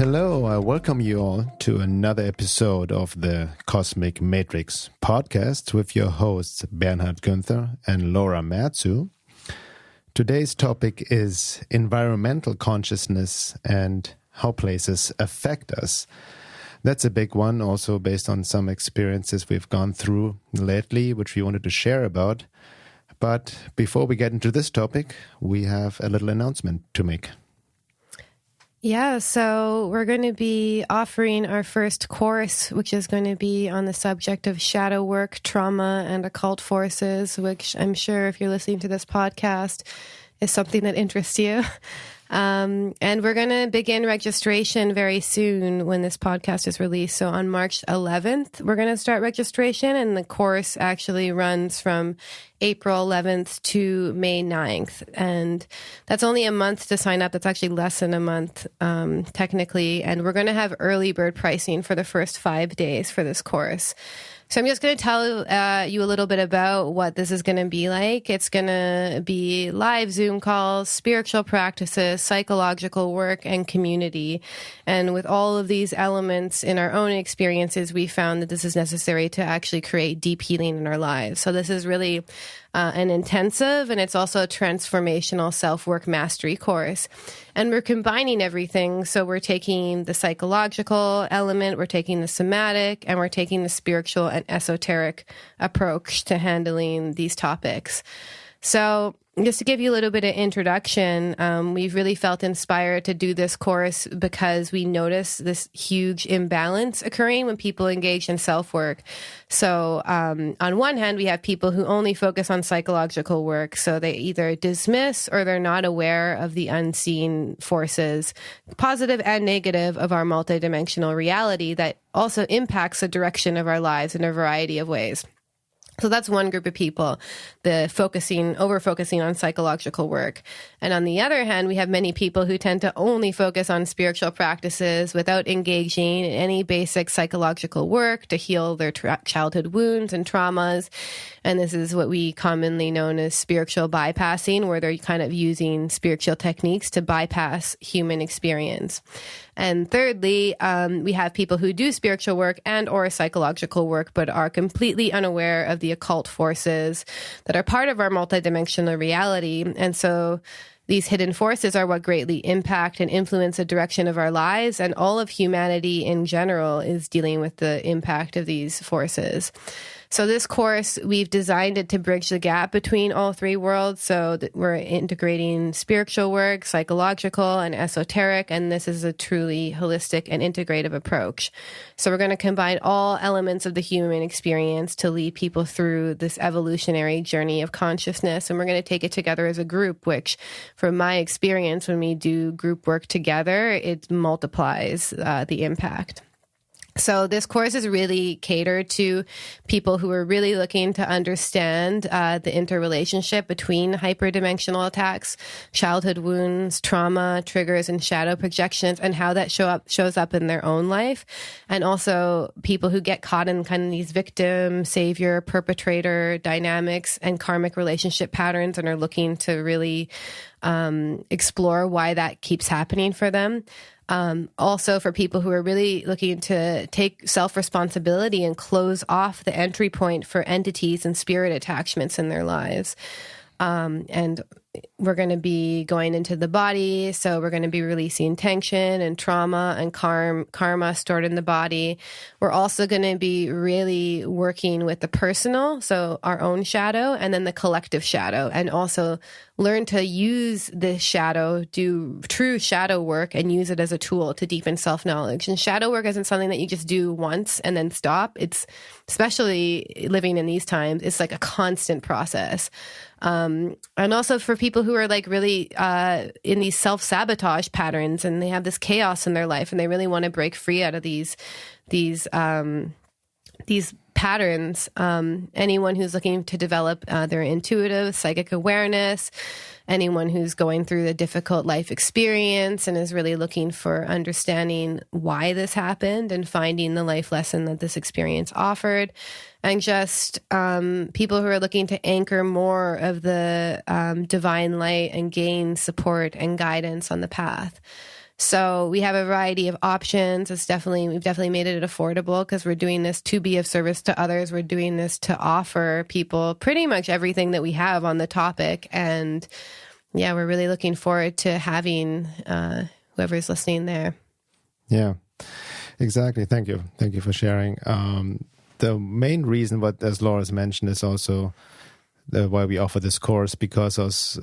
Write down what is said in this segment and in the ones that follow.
Hello, I welcome you all to another episode of the Cosmic Matrix podcast with your hosts Bernhard Günther and Laura Merzu. Today's topic is environmental consciousness and how places affect us. That's a big one, also based on some experiences we've gone through lately, which we wanted to share about. But before we get into this topic, we have a little announcement to make. Yeah, so we're going to be offering our first course, which is going to be on the subject of shadow work, trauma, and occult forces, which I'm sure if you're listening to this podcast is something that interests you. And we're going to begin registration very soon when this podcast is released. So on March 11th, we're going to start registration, and the course actually runs from April 11th to May 9th. And that's only a month to sign up. That's actually less than a month, technically. And we're going to have early bird pricing for the first 5 days for this course. So I'm just going to tell you a little bit about what this is going to be like. It's going to be live Zoom calls, spiritual practices, psychological work, and community. And with all of these elements in our own experiences, we found that this is necessary to actually create deep healing in our lives. So this is really an intensive, and it's also a transformational self-work mastery course. And we're combining everything. So we're taking the psychological element, we're taking the somatic, and we're taking the spiritual and esoteric approach to handling these topics. So just to give you a little bit of introduction, we've really felt inspired to do this course because we notice this huge imbalance occurring when people engage in self-work. So on one hand, we have people who only focus on psychological work. So they either dismiss or they're not aware of the unseen forces, positive and negative, of our multidimensional reality that also impacts the direction of our lives in a variety of ways. So that's one group of people, the over-focusing on psychological work. And on the other hand, we have many people who tend to only focus on spiritual practices without engaging in any basic psychological work to heal their childhood wounds and traumas. And this is what we commonly known as spiritual bypassing, where they're kind of using spiritual techniques to bypass human experience. And thirdly, we have people who do spiritual work and or psychological work, but are completely unaware of the occult forces that are part of our multidimensional reality. And so these hidden forces are what greatly impact and influence the direction of our lives, and all of humanity in general is dealing with the impact of these forces. So this course, we've designed it to bridge the gap between all three worlds. So that we're integrating spiritual work, psychological, and esoteric, and this is a truly holistic and integrative approach. So we're going to combine all elements of the human experience to lead people through this evolutionary journey of consciousness, and we're going to take it together as a group, which, from my experience, when we do group work together, it multiplies the impact. So this course is really catered to people who are really looking to understand the interrelationship between hyperdimensional attacks, childhood wounds, trauma, triggers, and shadow projections, and how that shows up in their own life. And also people who get caught in kind of these victim, savior, perpetrator dynamics and karmic relationship patterns and are looking to really explore why that keeps happening for them. Also for people who are really looking to take self-responsibility and close off the entry point for entities and spirit attachments in their lives. And we're going to be going into the body. So we're going to be releasing tension and trauma and karma stored in the body. We're also going to be really working with the personal, so our own shadow, and then the collective shadow, and also learn to use this shadow, do true shadow work, and use it as a tool to deepen self-knowledge. And shadow work isn't something that you just do once and then stop. It's, especially living in these times, it's like a constant process. And also for people who are like really in these self-sabotage patterns, and they have this chaos in their life, and they really want to break free out of these patterns. Anyone who's looking to develop their intuitive psychic awareness, anyone who's going through a difficult life experience and is really looking for understanding why this happened and finding the life lesson that this experience offered, and just people who are looking to anchor more of the divine light and gain support and guidance on the path. So we have a variety of options. We've definitely made it affordable because we're doing this to be of service to others. We're doing this to offer people pretty much everything that we have on the topic. And yeah, we're really looking forward to having whoever's listening there. Yeah, exactly. Thank you. Thank you for sharing. The main reason, what as Laura's mentioned, is also why we offer this course, because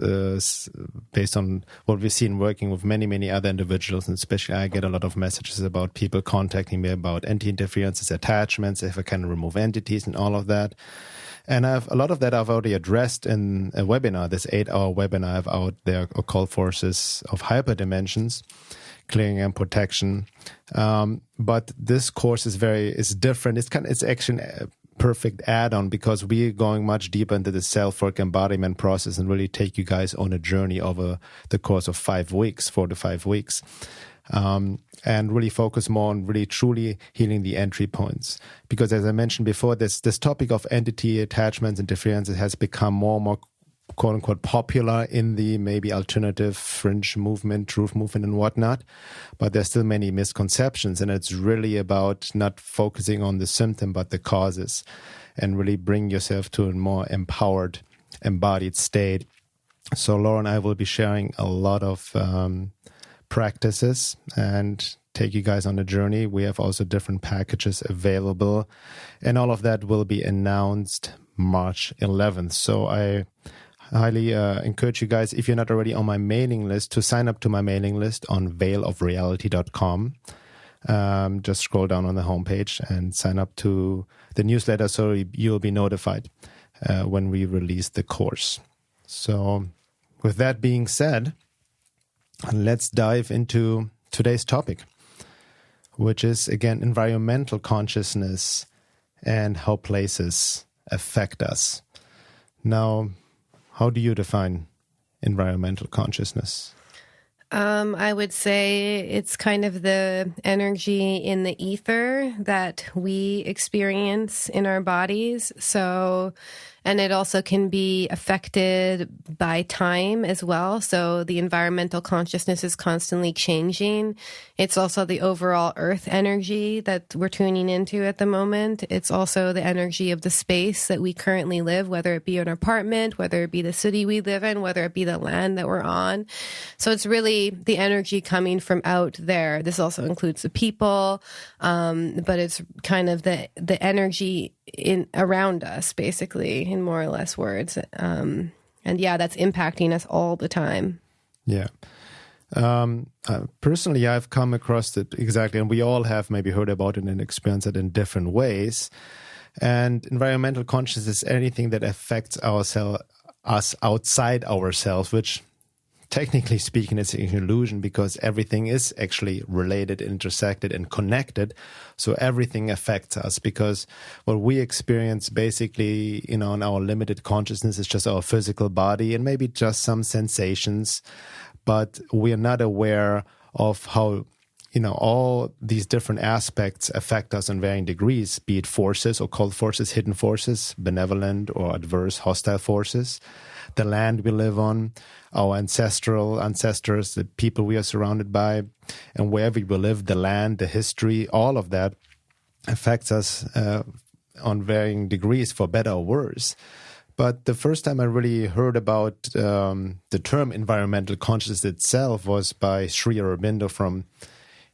based on what we've seen working with many other individuals, and especially I get a lot of messages about people contacting me about anti-interferences, attachments, if I can remove entities and all of that. And a lot of that I've already addressed in a webinar, this 8-hour webinar I have out there, Occult Forces of Hyperdimensions, Clearing and Protection. But this course is different. It's actually a perfect add-on, because we're going much deeper into the self-work embodiment process and really take you guys on a journey over the course of 5 weeks, 4 to 5 weeks. And really focus more on really truly healing the entry points. Because as I mentioned before, this topic of entity attachments and interferences has become more and more quote unquote popular in the maybe alternative fringe movement, truth movement and whatnot. But there's still many misconceptions, and it's really about not focusing on the symptom, but the causes, and really bring yourself to a more empowered, embodied state. So Laura and I will be sharing a lot of practices and take you guys on a journey. We have also different packages available, and all of that will be announced March 11th. So I highly encourage you guys, if you're not already on my mailing list, to sign up to my mailing list on veilofreality.com. Just scroll down on the homepage and sign up to the newsletter so you'll be notified when we release the course. So with that being said, let's dive into today's topic, which is, again, environmental consciousness and how places affect us. Now, how do you define environmental consciousness? I would say it's kind of the energy in the ether that we experience in our bodies. So, and it also can be affected by time as well. So the environmental consciousness is constantly changing. It's also the overall earth energy that we're tuning into at the moment. It's also the energy of the space that we currently live, whether it be an apartment, whether it be the city we live in, whether it be the land that we're on. So it's really the energy coming from out there. This also includes the people, but it's kind of the energy in around us, basically, in more or less words. And yeah, that's impacting us all the time. Yeah. Personally, I've come across it exactly, and we all have maybe heard about it and experienced it in different ways. And environmental consciousness is anything that affects us outside ourselves, which technically speaking, it's an illusion, because everything is actually related, intersected, and connected. So everything affects us, because what we experience basically, in our limited consciousness is just our physical body and maybe just some sensations. But we are not aware of how, all these different aspects affect us in varying degrees, be it forces, occult forces, hidden forces, benevolent or adverse, hostile forces, the land we live on, our ancestors, the people we are surrounded by, and wherever we live, the land, the history, all of that affects us on varying degrees, for better or worse. But the first time I really heard about the term environmental consciousness itself was by Sri Aurobindo from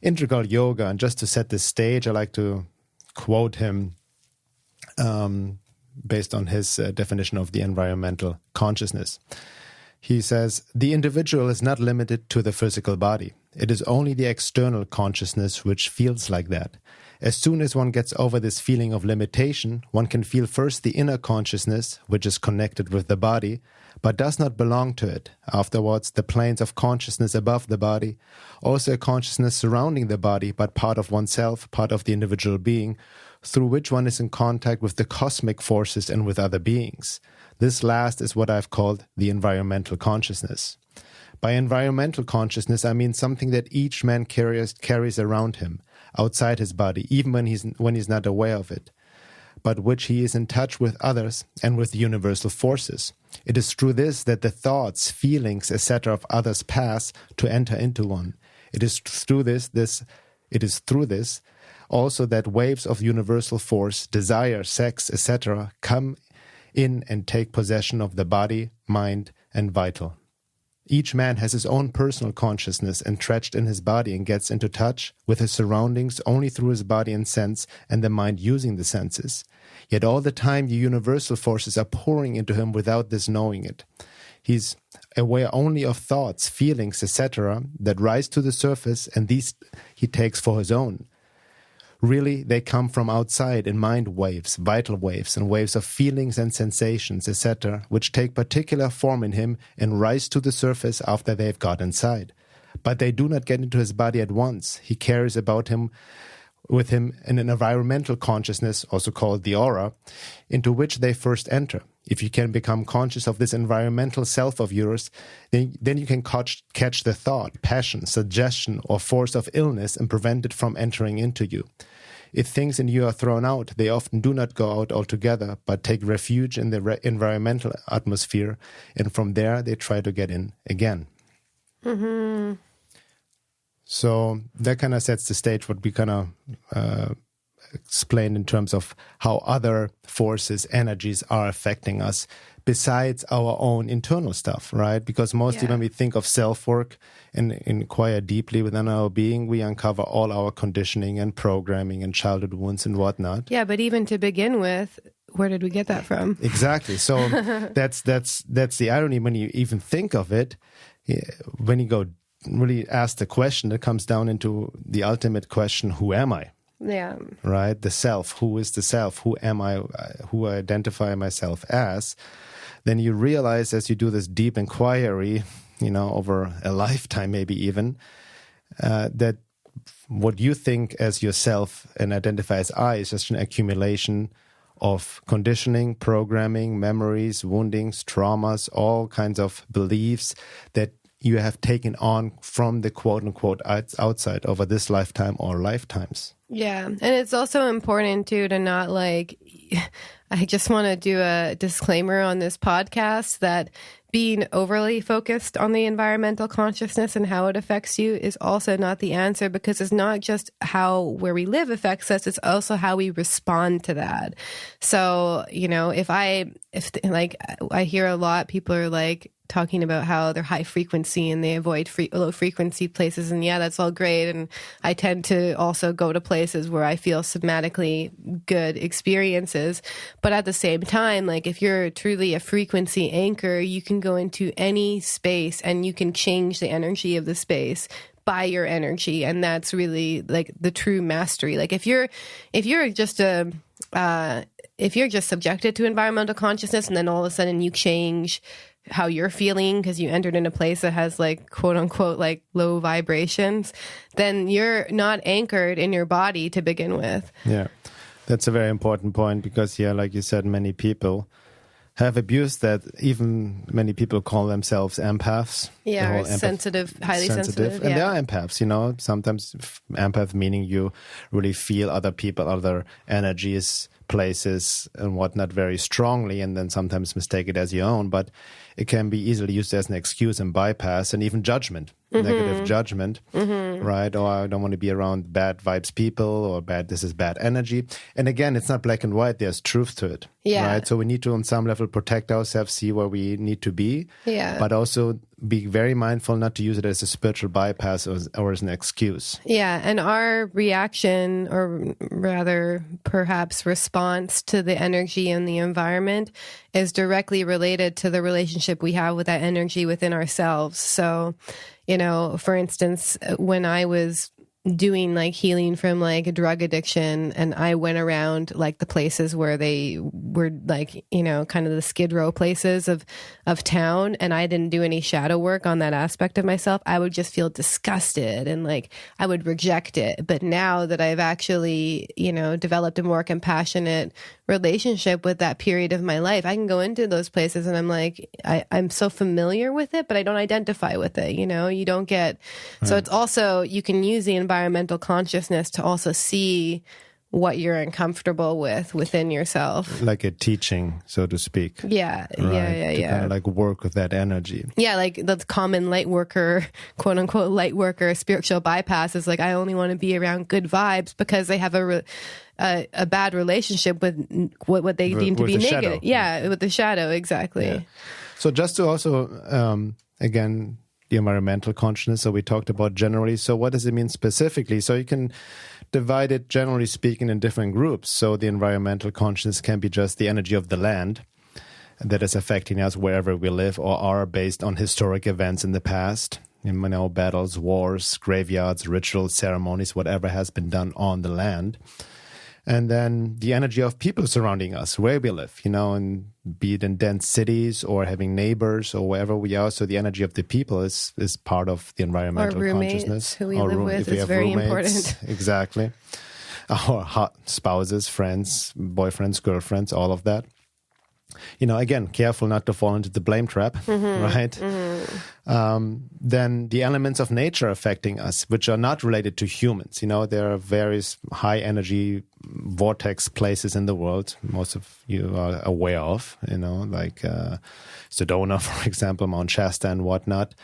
Integral Yoga. And just to set the stage, I like to quote him based on his definition of the environmental consciousness. He says, "The individual is not limited to the physical body. It is only the external consciousness which feels like that. As soon as one gets over this feeling of limitation, one can feel first the inner consciousness, which is connected with the body, but does not belong to it. Afterwards, the planes of consciousness above the body, also a consciousness surrounding the body, but part of oneself, part of the individual being, through which one is in contact with the cosmic forces and with other beings. This last is what I've called the environmental consciousness. By environmental consciousness, I mean something that each man carries around him, outside his body, even when he's not aware of it, but which he is in touch with others and with universal forces. It is through this that the thoughts, feelings, etc. of others pass to enter into one. It is through this also that waves of universal force, desire, sex, etc. come in and take possession of the body, mind, and vital. Each man has his own personal consciousness entrenched in his body and gets into touch with his surroundings only through his body and sense, and the mind using the senses. Yet all the time the universal forces are pouring into him without this knowing it. He's aware only of thoughts, feelings, etc. that rise to the surface, and these he takes for his own. Really, they come from outside in mind waves, vital waves, and waves of feelings and sensations, etc., which take particular form in him and rise to the surface after they've got inside. But they do not get into his body at once. He carries about him with him an environmental consciousness, also called the aura, into which they first enter. If you can become conscious of this environmental self of yours, then you can catch the thought, passion, suggestion, or force of illness and prevent it from entering into you. If things in you are thrown out, they often do not go out altogether, but take refuge in the environmental atmosphere, and from there they try to get in again. Mm-hmm. So that kind of sets the stage what we kind of explained in terms of how other forces, energies are affecting us besides our own internal stuff, right? Because mostly when we think of self-work and inquire deeply within our being, we uncover all our conditioning and programming and childhood wounds and whatnot. Yeah, but even to begin with, where did we get that from? Exactly. So that's the irony when you even think of it. When you go really ask the question, it comes down into the ultimate question, who am I? Yeah. Right? The self. Who is the self? Who am I? Who I identify myself as? Then you realize as you do this deep inquiry, over a lifetime maybe even, that what you think as yourself and identify as I is just an accumulation of conditioning, programming, memories, woundings, traumas, all kinds of beliefs that you have taken on from the quote-unquote outside over this lifetime or lifetimes. Yeah, and it's also important, too, to not I just want to do a disclaimer on this podcast that being overly focused on the environmental consciousness and how it affects you is also not the answer, because it's not just how where we live affects us, it's also how we respond to that. So, if I hear a lot, people are talking about how they're high frequency and they avoid low frequency places. And yeah, that's all great. And I tend to also go to places where I feel somatically good experiences. But at the same time, if you're truly a frequency anchor, you can go into any space and you can change the energy of the space by your energy. And that's really the true mastery. If you're just if you're just subjected to environmental consciousness and then all of a sudden you change how you're feeling because you entered in a place that has quote unquote low vibrations, then you're not anchored in your body to begin with. Yeah, that's a very important point because, like you said, many people have abused that. Even many people call themselves empaths. Yeah, or sensitive, highly sensitive. And they are empaths, sometimes empath meaning you really feel other people, other energies, places and whatnot very strongly, and then sometimes mistake it as your own. But it can be easily used as an excuse and bypass and even judgment, negative judgment, right? Or I don't want to be around bad vibes people, or this is bad energy. And again, it's not black and white. There's truth to it, right? So we need to, on some level, protect ourselves, see where we need to be, but also be very mindful not to use it as a spiritual bypass or as an excuse. Yeah, and our reaction, or rather perhaps response to the energy in the environment, is directly related to the relationship we have with that energy within ourselves. So, for instance, when I was doing healing from a drug addiction, and I went around the places where they were kind of the Skid Row places of town, and I didn't do any shadow work on that aspect of myself, I would just feel disgusted and I would reject it. But now that I've actually developed a more compassionate relationship with that period of my life, I can go into those places and I'm so familiar with it, but I don't identify with it. You don't get, so it's also, you can use the environmental consciousness to also see what you're uncomfortable with within yourself. Like a teaching, so to speak. Yeah, right? yeah. Kind of like work with that energy. Yeah, like the common light worker, quote unquote light worker, spiritual bypass is like, I only want to be around good vibes because they have a bad relationship with what they deem to be negative. Shadow. Yeah, with the shadow, exactly. Yeah. So just to also, again, the environmental consciousness. So we talked about generally. So what does it mean specifically? So you can divide it, generally speaking, in different groups. So the environmental consciousness can be just the energy of the land that is affecting us wherever we live or are, based on historic events in the past. Battles, wars, graveyards, rituals, ceremonies, whatever has been done on the land. And then the energy of people surrounding us, where we live, and be it in dense cities or having neighbors or wherever we are. So the energy of the people is part of the environmental consciousness. Who we live with is very important. Exactly. Our hot spouses, friends, boyfriends, girlfriends, all of that. Again, careful not to fall into the blame trap, right? Mm-hmm. Then the elements of nature affecting us, which are not related to humans. There are various high energy vortex places in the world. Most of you are aware of, like Sedona, for example, Mount Shasta and whatnot.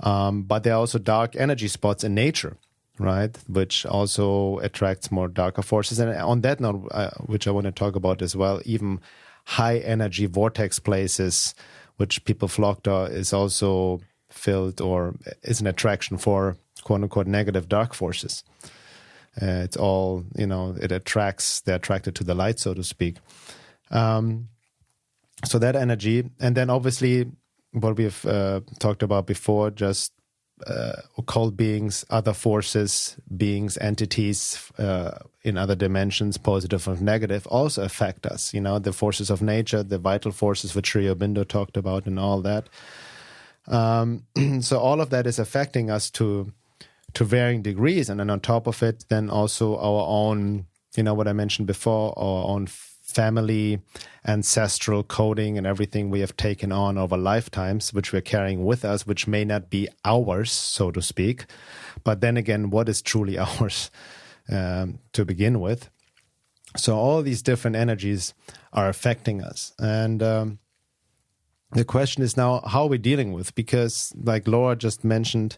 But there are also dark energy spots in nature, right? Which also attracts more darker forces. And on that note, which I want to talk about as well, even high energy vortex places, which people flock to, is also filled or is an attraction for quote unquote negative dark forces. It's all, it attracts, they're attracted to the light, so to speak. So that energy, and then obviously what we've talked about before, just occult beings, other forces, beings, entities in other dimensions, positive or negative, also affect us. The forces of nature, the vital forces which Sri Aurobindo talked about and all that. So all of that is affecting us to varying degrees. And then on top of it, then also our own, what I mentioned before, our own family, ancestral coding and everything we have taken on over lifetimes, which we're carrying with us, which may not be ours, so to speak. But then again, what is truly ours to begin with? So all these different energies are affecting us. And the question is now, how are we dealing with? Because like Laura just mentioned,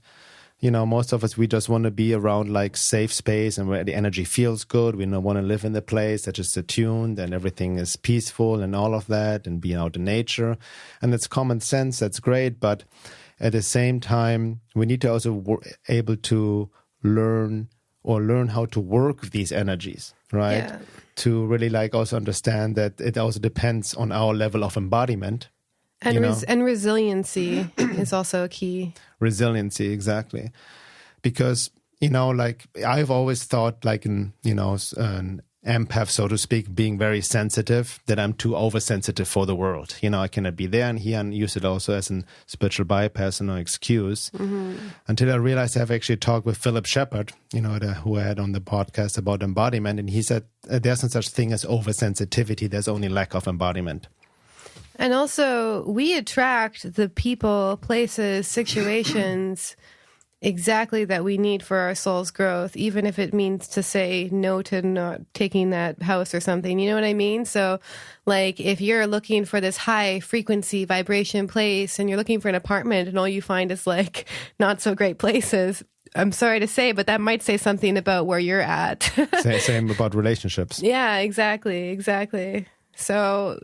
most of us, we just want to be around like safe space and where the energy feels good. We don't want to live in the place that's just attuned and everything is peaceful and all of that, and being out in nature. And it's common sense. That's great. But at the same time, we need to also able to learn how to work with these energies, right? Yeah. To really like also understand that it also depends on our level of embodiment. And resiliency is also a key. Resiliency, exactly. Because, like I've always thought like an empath, so to speak, being very sensitive, that I'm too oversensitive for the world. I cannot be there and here, and use it also as a spiritual bypass and no excuse. Mm-hmm. Until I realized I've actually talked with Philip Shepard, who I had on the podcast about embodiment. And he said there's no such thing as oversensitivity. There's only lack of embodiment. And also, we attract the people, places, situations exactly that we need for our soul's growth, even if it means to say no to not taking that house or something. You know what I mean? So, like, if you're looking for this high frequency vibration place and you're looking for an apartment and all you find is like not so great places, I'm sorry to say, but that might say something about where you're at. Same about relationships. Yeah, exactly. So,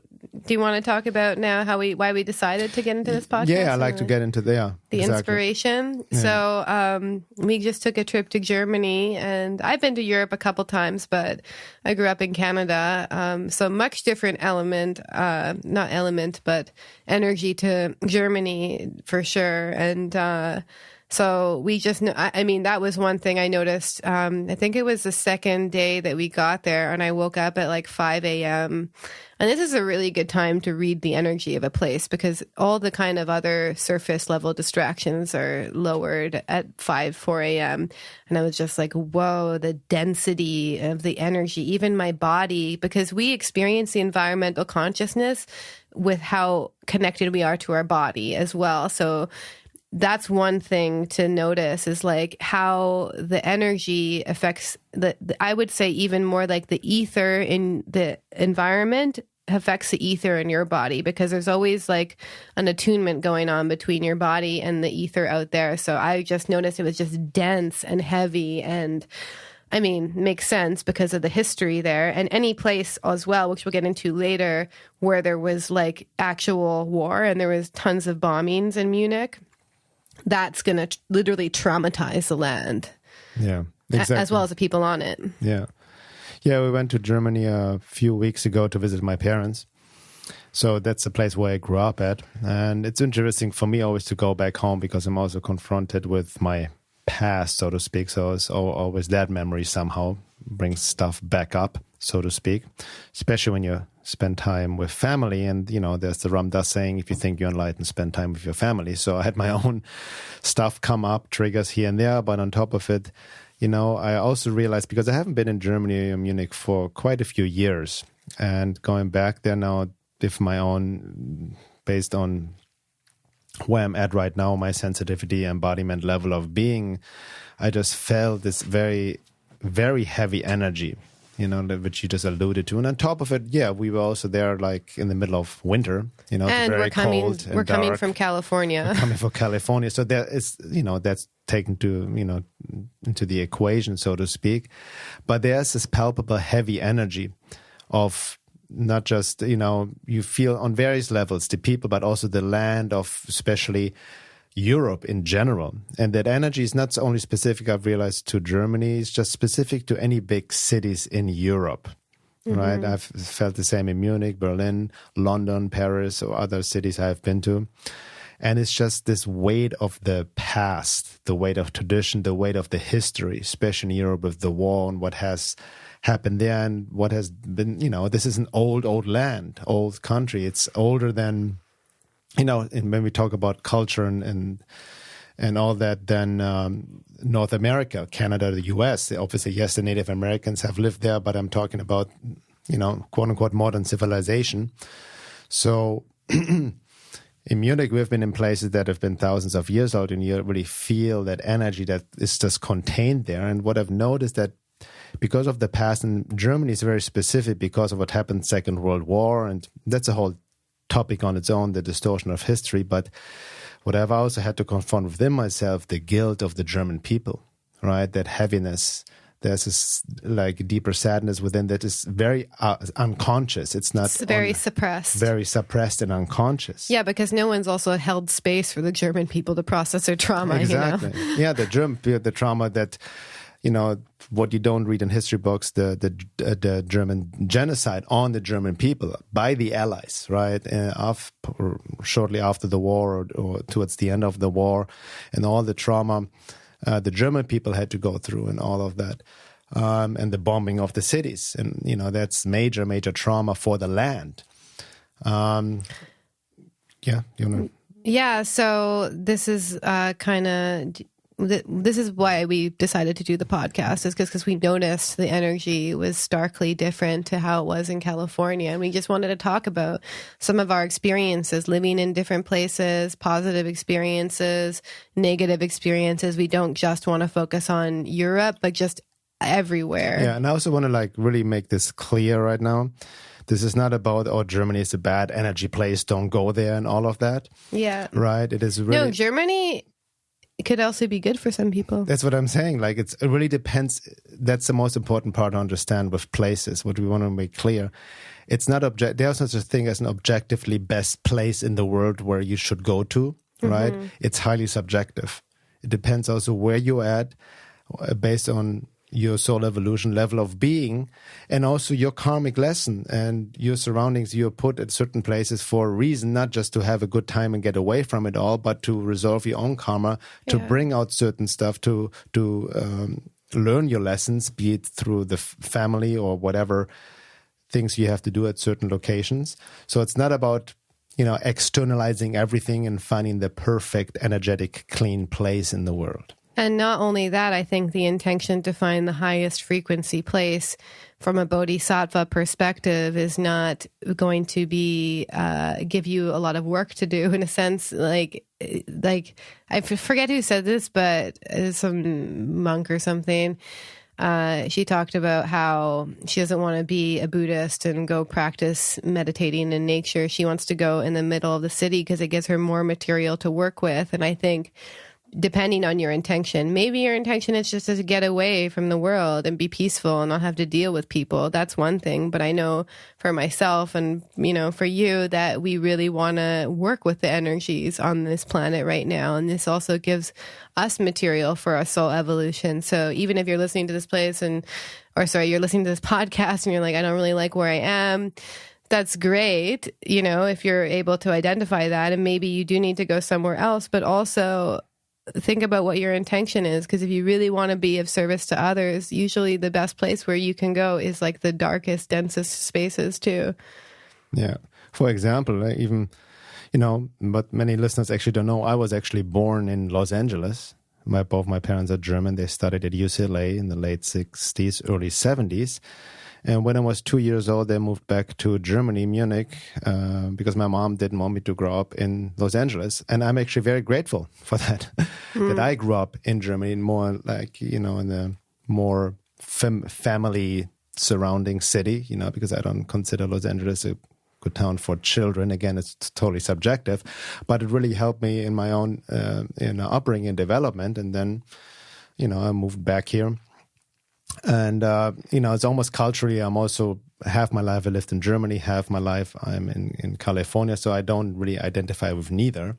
do you want to talk about now why we decided to get into this podcast? Yeah, I'd like to get into the inspiration. Yeah. So we just took a trip to Germany, and I've been to Europe a couple times, but I grew up in Canada. So much different but energy to Germany for sure. And so we just, that was one thing I noticed. I think it was the second day that we got there, and I woke up at like 5 a.m. And this is a really good time to read the energy of a place, because all the kind of other surface level distractions are lowered at 4 a.m. And I was just like, whoa, the density of the energy, even my body, because we experience the environmental consciousness with how connected we are to our body as well. So that's one thing to notice, is like how the energy affects I would say even more like the ether in the environment affects the ether in your body, because there's always like an attunement going on between your body and the ether out there. So I just noticed it was just dense and heavy, and I mean, makes sense because of the history there. And any place as well, which we'll get into later, where there was like actual war and there was tons of bombings in Munich, that's going to literally traumatize the land. Yeah, exactly. As well as the people on it. Yeah. Yeah, we went to Germany a few weeks ago to visit my parents. So that's the place where I grew up at. And it's interesting for me always to go back home, because I'm also confronted with my past, so to speak. So it's always that memory somehow brings stuff back up, so to speak, especially when you spend time with family. And, you know, there's the Ram Dass saying, if you think you're enlightened, spend time with your family. So I had my own stuff come up, triggers here and there. But on top of it, you know, I also realized, because I haven't been in Germany or Munich for quite a few years, and going back there now with my own, based on where I'm at right now, my sensitivity, embodiment level of being, I just felt this very, very heavy energy, you know, which you just alluded to. And on top of it, yeah, we were also there like in the middle of winter, you know, and very cold and we're coming dark. From California. We're coming from California. So there is, you know, that's taken to, you know, into the equation, so to speak. But there's this palpable heavy energy of not just, you know, you feel on various levels, the people, but also the land of especially Europe in general. And that energy is not only specific, I've realized, to Germany, it's just specific to any big cities in Europe, right? I've felt the same in Munich, Berlin, London, Paris, or other cities I've been to. And it's just this weight of the past, the weight of tradition, the weight of the history, especially in Europe with the war and what has happened there and what has been, you know, this is an old land, old country. It's older than, you know, and when we talk about culture and all that, then North America, Canada, the US, obviously, yes, the Native Americans have lived there, but I'm talking about, you know, quote unquote, modern civilization. So in Munich, we've been in places that have been thousands of years old, and you really feel that energy that is just contained there. And what I've noticed that because of the past, and Germany is very specific because of what happened Second World War, and that's a whole topic on its own, the distortion of history. But what I've also had to confront within myself, the guilt of the German people, right? That heaviness. There's this like deeper sadness within that is very unconscious. It's very suppressed. Very suppressed and unconscious. Yeah, because no one's also held space for the German people to process their trauma. Exactly. You know? Yeah, the trauma that, you know, what you don't read in history books, the German genocide on the German people by the Allies, right? Shortly after the war or towards the end of the war, and all the trauma the German people had to go through and all of that, and the bombing of the cities. And, you know, that's major, major trauma for the land. Yeah, you know. Yeah, so this is this is why we decided to do the podcast, is because we noticed the energy was starkly different to how it was in California. And we just wanted to talk about some of our experiences living in different places, positive experiences, negative experiences. We don't just want to focus on Europe, but just everywhere. Yeah, and I also want to like really make this clear right now. This is not about, oh, Germany is a bad energy place, don't go there and all of that. Yeah. Right? It is really... No, Germany... It could also be good for some people. That's what I'm saying. Like, it really depends. That's the most important part to understand with places. What we want to make clear, it's not there's no such thing as an objectively best place in the world where you should go to, right? It's highly subjective. It depends also where you're at, based on your soul evolution level of being, and also your karmic lesson and your surroundings. You're put at certain places for a reason, not just to have a good time and get away from it all, but to resolve your own karma, to bring out certain stuff, to learn your lessons, be it through the family or whatever things you have to do at certain locations. So it's not about, you know, externalizing everything and finding the perfect, energetic, clean place in the world. And not only that, I think the intention to find the highest frequency place from a bodhisattva perspective is not going to be give you a lot of work to do, in a sense. Like I forget who said this, but some monk or something. She talked about how she doesn't want to be a Buddhist and go practice meditating in nature. She wants to go in the middle of the city because it gives her more material to work with. And I think, depending on your intention, maybe your intention is just to get away from the world and be peaceful and not have to deal with people. That's one thing. But I know for myself and, for you, that we really want to work with the energies on this planet right now. And this also gives us material for our soul evolution. So even if you're listening to this you're listening to this podcast and you're like, I don't really like where I am, that's great, if you're able to identify that, and maybe you do need to go somewhere else, but also think about what your intention is, because if you really want to be of service to others, usually the best place where you can go is like the darkest, densest spaces too. Yeah. For example, even, but many listeners actually don't know, I was actually born in Los Angeles. Both my parents are German. They studied at UCLA in the late 60s, early 70s. And when I was 2 years old, they moved back to Germany, Munich, because my mom didn't want me to grow up in Los Angeles. And I'm actually very grateful for that, that I grew up in Germany, more like, in the more family surrounding city, because I don't consider Los Angeles a good town for children. Again, it's totally subjective, but it really helped me in my own upbringing and development. And then, I moved back here. And, it's almost culturally, I'm also, half my life I lived in Germany, half my life I'm in California. So I don't really identify with neither,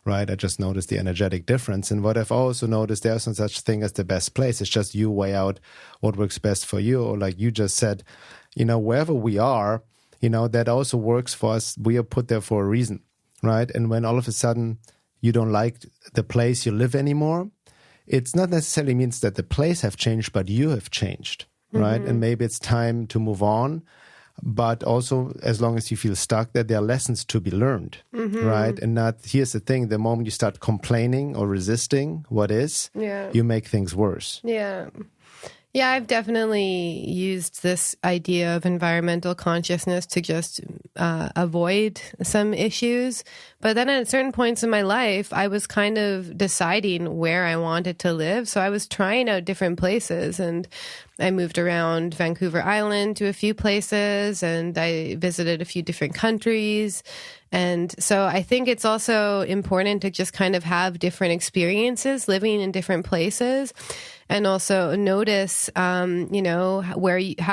right? I just noticed the energetic difference. And what I've also noticed, there's no such thing as the best place. It's just you weigh out what works best for you. Or like you just said, wherever we are, that also works for us. We are put there for a reason, right? And when all of a sudden you don't like the place you live anymore, it's not necessarily means that the place have changed, but you have changed, right? And maybe it's time to move on, but also as long as you feel stuck, that there are lessons to be learned, right? And not, here's the thing, the moment you start complaining or resisting what is, you make things worse. Yeah. Yeah, I've definitely used this idea of environmental consciousness to just avoid some issues. But then at certain points in my life, I was kind of deciding where I wanted to live. So I was trying out different places, and I moved around Vancouver Island to a few places, and I visited a few different countries. And so I think it's also important to just kind of have different experiences living in different places, and also notice, how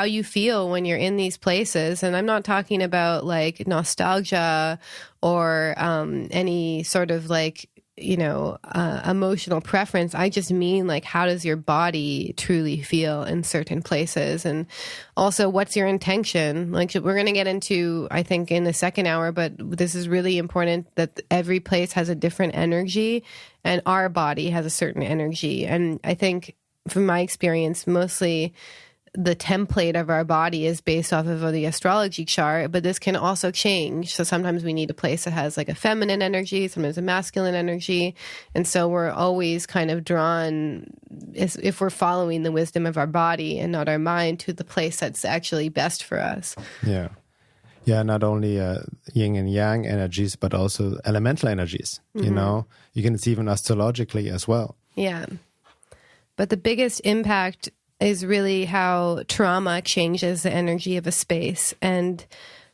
you feel when you're in these places. And I'm not talking about like nostalgia or any sort of like, emotional preference. I just mean like, how does your body truly feel in certain places? And also, what's your intention? Like, we're going to get into, I think, in the second hour, but this is really important, that every place has a different energy and our body has a certain energy. And I think from my experience, mostly the template of our body is based off of the astrology chart, but this can also change. So sometimes we need a place that has like a feminine energy, sometimes a masculine energy. And so we're always kind of drawn, if we're following the wisdom of our body and not our mind, to the place that's actually best for us. Yeah. Yeah, not only yin and yang energies, but also elemental energies. You can see even astrologically as well. Yeah. But the biggest impact is really how trauma changes the energy of a space. And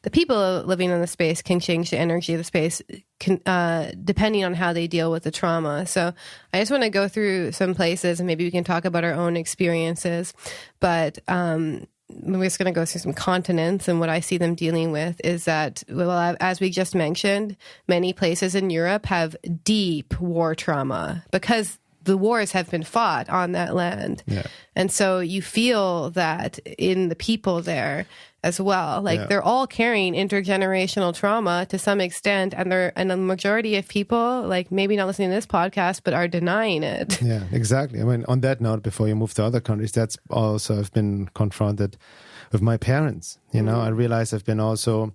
the people living in the space can change the energy of the space depending on how they deal with the trauma. So I just want to go through some places, and maybe we can talk about our own experiences. But we're just going to go through some continents, and what I see them dealing with is that, well, as we just mentioned, many places in Europe have deep war trauma because the wars have been fought on that land. Yeah. And so you feel that in the people there as well. Like they're all carrying intergenerational trauma to some extent, and the majority of people, like maybe not listening to this podcast, but are denying it. Yeah, exactly. I mean, on that note, before you move to other countries, that's also, I've been confronted with my parents. I realize I've been also,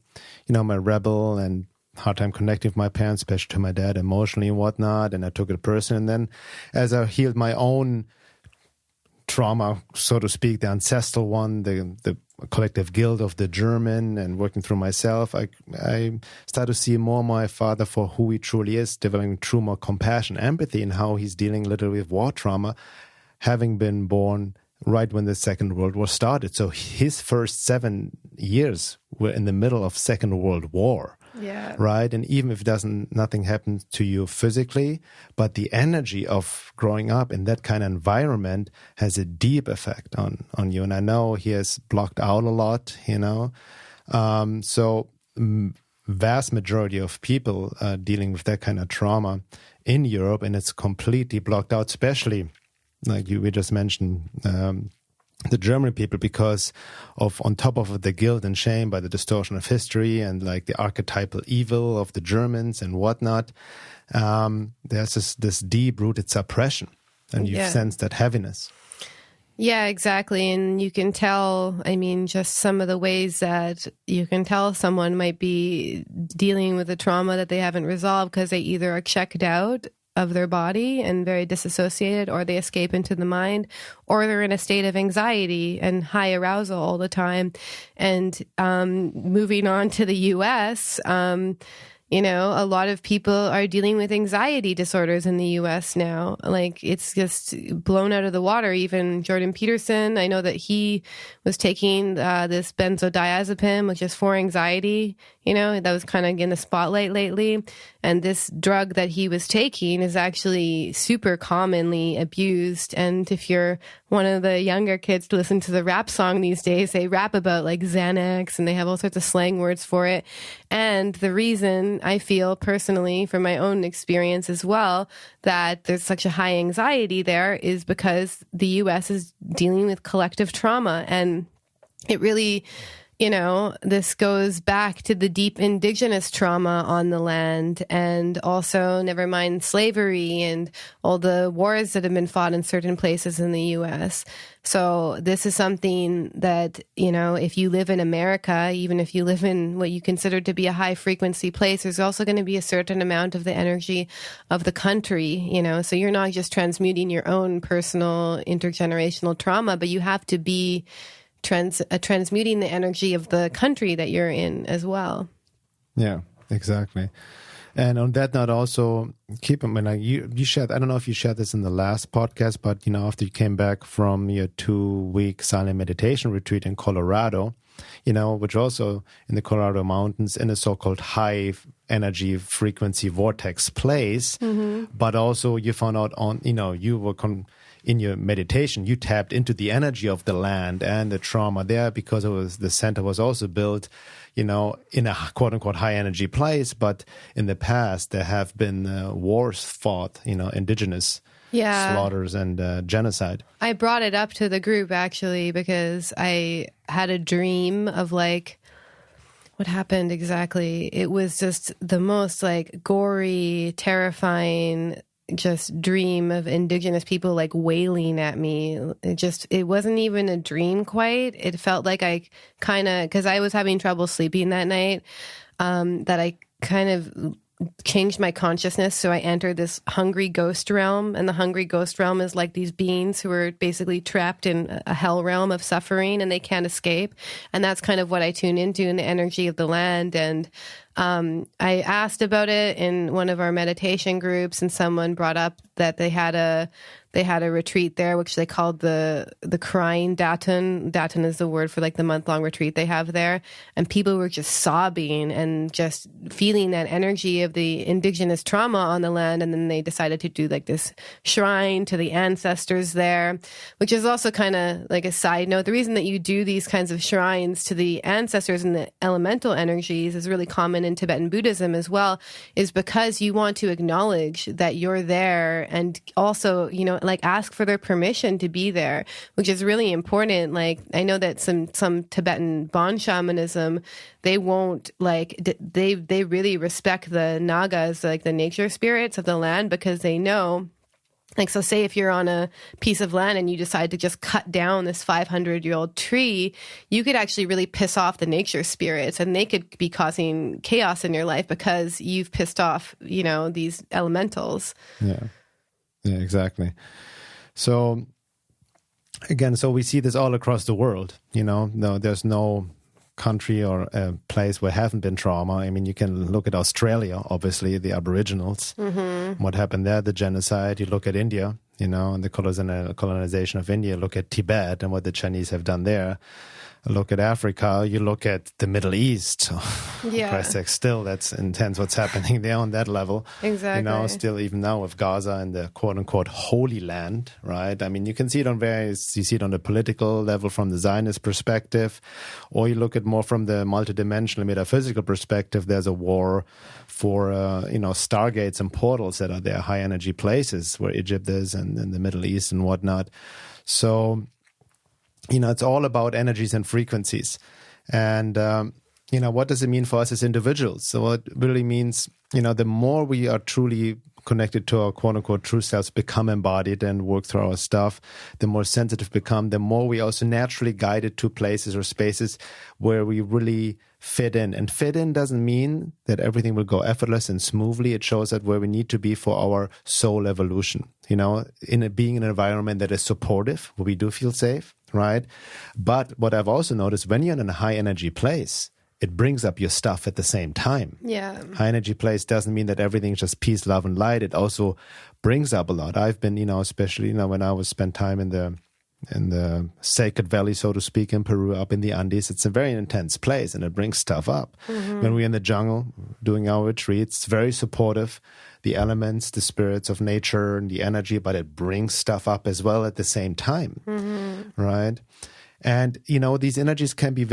my rebel and hard time connecting with my parents, especially to my dad emotionally and whatnot. And I took it personally. And then as I healed my own trauma, so to speak, the ancestral one, the collective guilt of the German, and working through myself, I started to see more my father for who he truly is, developing true more compassion, empathy, and how he's dealing literally with war trauma, having been born right when the Second World War started. So his first 7 years were in the middle of Second World War. Yeah. Right. And even if nothing happens to you physically, but the energy of growing up in that kind of environment has a deep effect on you. And I know he has blocked out a lot, So vast majority of people dealing with that kind of trauma in Europe, and it's completely blocked out, especially like we just mentioned, the German people, because of, on top of the guilt and shame by the distortion of history and like the archetypal evil of the Germans and whatnot, there's this deep-rooted suppression, and you sense that heaviness. Yeah, exactly. And you can tell, just some of the ways that you can tell someone might be dealing with a trauma that they haven't resolved, because they either are checked out of their body and very disassociated, or they escape into the mind, or they're in a state of anxiety and high arousal all the time. And moving on to the US, a lot of people are dealing with anxiety disorders in the US now. Like, it's just blown out of the water. Even Jordan Peterson, I know that he was taking this benzodiazepine, which is for anxiety, that was kind of in the spotlight lately. And this drug that he was taking is actually super commonly abused. And if you're one of the younger kids to listen to the rap song these days, they rap about like Xanax, and they have all sorts of slang words for it. And the reason I feel personally, from my own experience as well, that there's such a high anxiety there is because the US is dealing with collective trauma. And it really, this goes back to the deep indigenous trauma on the land, and also, never mind slavery and all the wars that have been fought in certain places in the US. So this is something that, if you live in America, even if you live in what you consider to be a high frequency place, there's also going to be a certain amount of the energy of the country, so you're not just transmuting your own personal intergenerational trauma, but you have to be transmuting the energy of the country that you're in as well. Yeah, exactly. And on that note, also keep in mind, you shared, I don't know if you shared this in the last podcast, but after you came back from your 2-week silent meditation retreat in Colorado, which also in the Colorado mountains in a so-called high energy frequency vortex place, but also you found out you were in your meditation, you tapped into the energy of the land and the trauma there, because the center was also built, in a quote unquote high energy place. But in the past, there have been wars fought, indigenous slaughters and genocide. I brought it up to the group actually, because I had a dream of what happened exactly. It was just the most gory, terrifying just dream of indigenous people wailing at me. It wasn't even a dream quite. It felt like I because I was having trouble sleeping that night, that I kind of changed my consciousness. So I entered this hungry ghost realm, and the hungry ghost realm is like these beings who are basically trapped in a hell realm of suffering and they can't escape. And that's kind of what I tune into in the energy of the land. And I asked about it in one of our meditation groups, and someone brought up that they had a retreat there, which they called the crying Daten. Daten is the word for the month-long retreat they have there. And people were just sobbing and just feeling that energy of the indigenous trauma on the land. And then they decided to do this shrine to the ancestors there, which is also kind of a side note. The reason that you do these kinds of shrines to the ancestors and the elemental energies is really common in Tibetan Buddhism as well, is because you want to acknowledge that you're there, and also, ask for their permission to be there, which is really important. I know that some Tibetan Bon shamanism, they won't they really respect the Nagas, the nature spirits of the land, because they know Like, so say if you're on a piece of land and you decide to just cut down this 500-year-old tree, you could actually really piss off the nature spirits, and they could be causing chaos in your life because you've pissed off, these elementals. Yeah, exactly. So again, so we see this all across the world, no, there's no country or a place where haven't been trauma. I mean, you can look at Australia, obviously, the Aboriginals, what happened there, the genocide. You look at India, and the colonization of India. Look at Tibet and what the Chinese have done there. Look at Africa. You look at the Middle East. Yeah. Christ's sake, still, that's intense what's happening there on that level. Exactly. Still even now with Gaza and the quote-unquote Holy Land, right? I mean, you can see it you see it on the political level from the Zionist perspective, or you look at more from the multidimensional metaphysical perspective. There's a war for, stargates and portals that are there, high-energy places where Egypt is and the Middle East and whatnot. So, it's all about energies and frequencies. And, what does it mean for us as individuals? So it really means, the more we are truly connected to our quote-unquote true selves, become embodied and work through our stuff, the more sensitive become, the more we also naturally guided to places or spaces where we really fit in. And fit in doesn't mean that everything will go effortless and smoothly. It shows that where we need to be for our soul evolution, being in an environment that is supportive, where we do feel safe, right? But what I've also noticed, when you're in a high energy place, it brings up your stuff at the same time. Yeah. High energy place doesn't mean that everything's just peace, love, and light. It also brings up a lot. I've been, especially, when I spent time in the Sacred Valley, so to speak, in Peru, up in the Andes. It's a very intense place, and it brings stuff up. When we're in the jungle doing our retreats, it's very supportive. The elements, the spirits of nature, and the energy, but it brings stuff up as well at the same time, right? And, these energies can be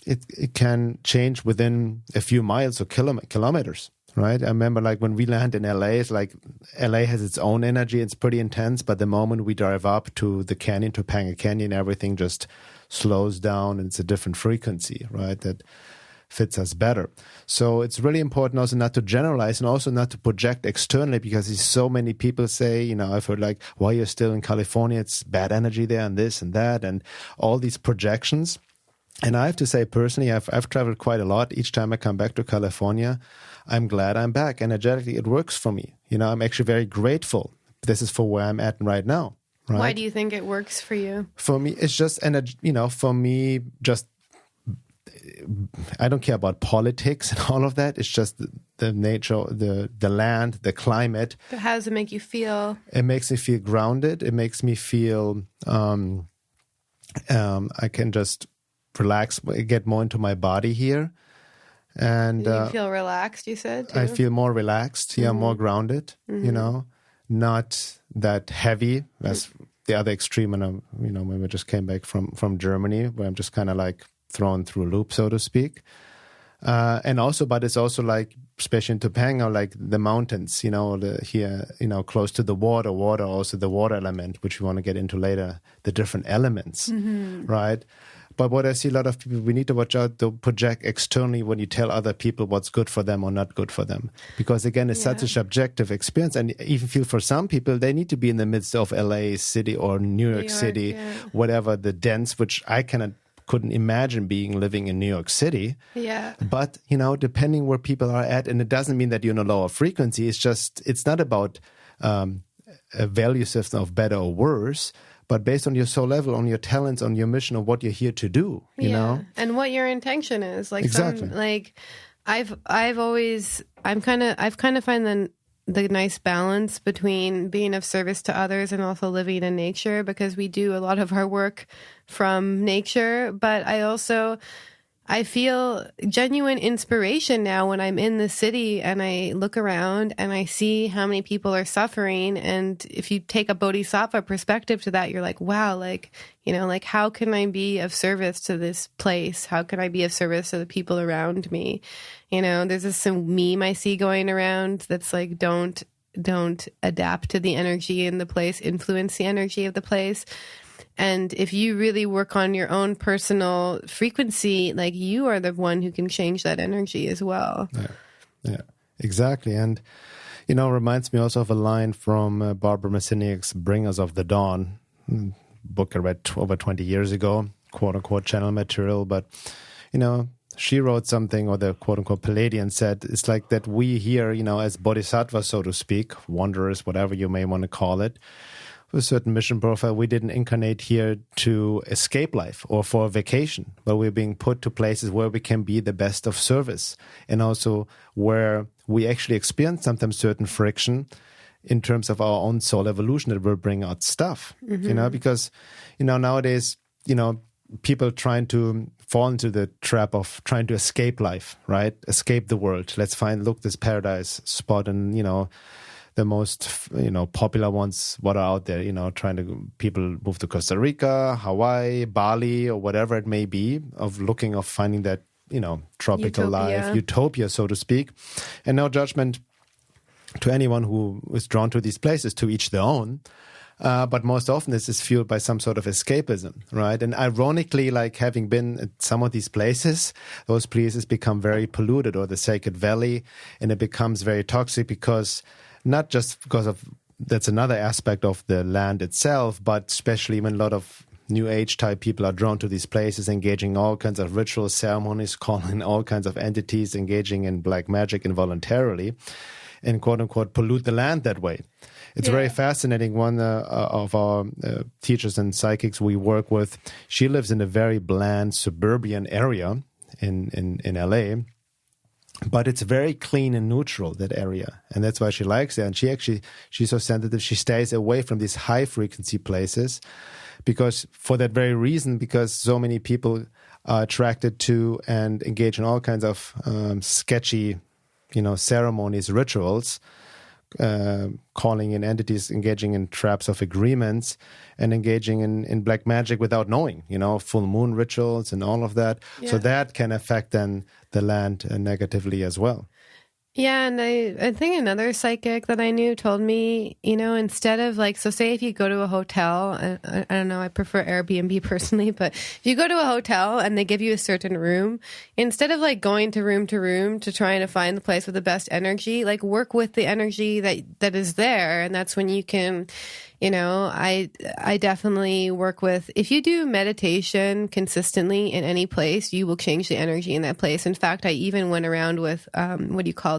it can change within a few miles or kilometers, right? I remember when we land in LA, it's like LA has its own energy. It's pretty intense. But the moment we drive up to the canyon, to Panga Canyon, everything just slows down, and it's a different frequency, right? That fits us better. So it's really important also not to generalize and also not to project externally, because so many people say, I've heard why you're still in California, it's bad energy there and this and that and all these projections. And I have to say, personally, I've traveled quite a lot. Each time I come back to California, I'm glad I'm back. Energetically, it works for me. I'm actually very grateful. This is for where I'm at right now. Right? Why do you think it works for you? For me, it's just, for me, just, I don't care about politics and all of that. It's just the nature, the land, the climate. But how does it make you feel? It makes me feel grounded. It makes me feel, I can just relax, get more into my body here. And you feel relaxed, you said, too? I feel more relaxed, more grounded, not that heavy. That's the other extreme. And when we just came back from Germany, where I'm just kind of thrown through a loop, so to speak. And also, but it's also especially in Topanga, the mountains, here, close to the water, also the water element, which we want to get into later, the different elements, right? But what I see a lot of people, we need to watch out to project externally when you tell other people what's good for them or not good for them. Because again, it's such a subjective experience. And even feel for some people, they need to be in the midst of LA City or New York City, whatever the dense, which I couldn't imagine living in New York City. Yeah. But, depending where people are at, and it doesn't mean that you're in a lower frequency. It's not about a value system of better or worse, but based on your soul level, on your talents, on your mission, of what you're here to do, you know? And what your intention is. Exactly. I've kind of find the nice balance between being of service to others and also living in nature, because we do a lot of our work from nature. But I feel genuine inspiration now when I'm in the city and I look around and I see how many people are suffering. And if you take a bodhisattva perspective to that, you're like, wow, how can I be of service to this place? How can I be of service to the people around me? There's some meme I see going around that's don't adapt to the energy in the place, influence the energy of the place. And if you really work on your own personal frequency, you are the one who can change that energy as well. Yeah, exactly. And, Reminds me also of a line from Barbara Masiniak's Bringers of the Dawn, book I read over 20 years ago, quote-unquote channel material. But, she wrote something, or the quote-unquote Palladian said, it's like that we here, as bodhisattvas, so to speak, wanderers, whatever you may want to call it, with a certain mission profile, we didn't incarnate here to escape life or for a vacation, but we're being put to places where we can be the best of service, and also where we actually experience sometimes certain friction in terms of our own soul evolution that will bring out stuff, because, nowadays, people trying to fall into the trap of trying to escape life, right? Escape the world. Let's look this paradise spot, and, the most, popular ones, what are out there, people move to Costa Rica, Hawaii, Bali, or whatever it may be, of finding that, tropical life, utopia, so to speak. And no judgment to anyone who is drawn to these places, to each their own. But most often this is fueled by some sort of escapism, right? And ironically, like having been at some of these places, those places become very polluted, or the Sacred Valley, and it becomes very toxic not just because of, that's another aspect of the land itself, but especially when a lot of New Age type people are drawn to these places, engaging in all kinds of ritual ceremonies, calling all kinds of entities, engaging in black magic involuntarily, and quote unquote pollute the land that way. It's very fascinating. One of our teachers and psychics we work with, she lives in a very bland suburban area in LA, but it's very clean and neutral, that area. And that's why she likes it. And she's so sensitive. She stays away from these high frequency places because so many people are attracted to and engage in all kinds of sketchy, ceremonies, rituals, calling in entities, engaging in traps of agreements, and engaging in black magic without knowing, full moon rituals and all of that. Yeah. So that can affect then the land negatively as well. Yeah, and I think another psychic that I knew told me, instead of so say if you go to a hotel, I don't know, I prefer Airbnb personally, but if you go to a hotel and they give you a certain room, instead of going to room to trying to find the place with the best energy, work with the energy that is there. And that's when you can, I definitely work with, if you do meditation consistently in any place, you will change the energy in that place. In fact, I even went around with,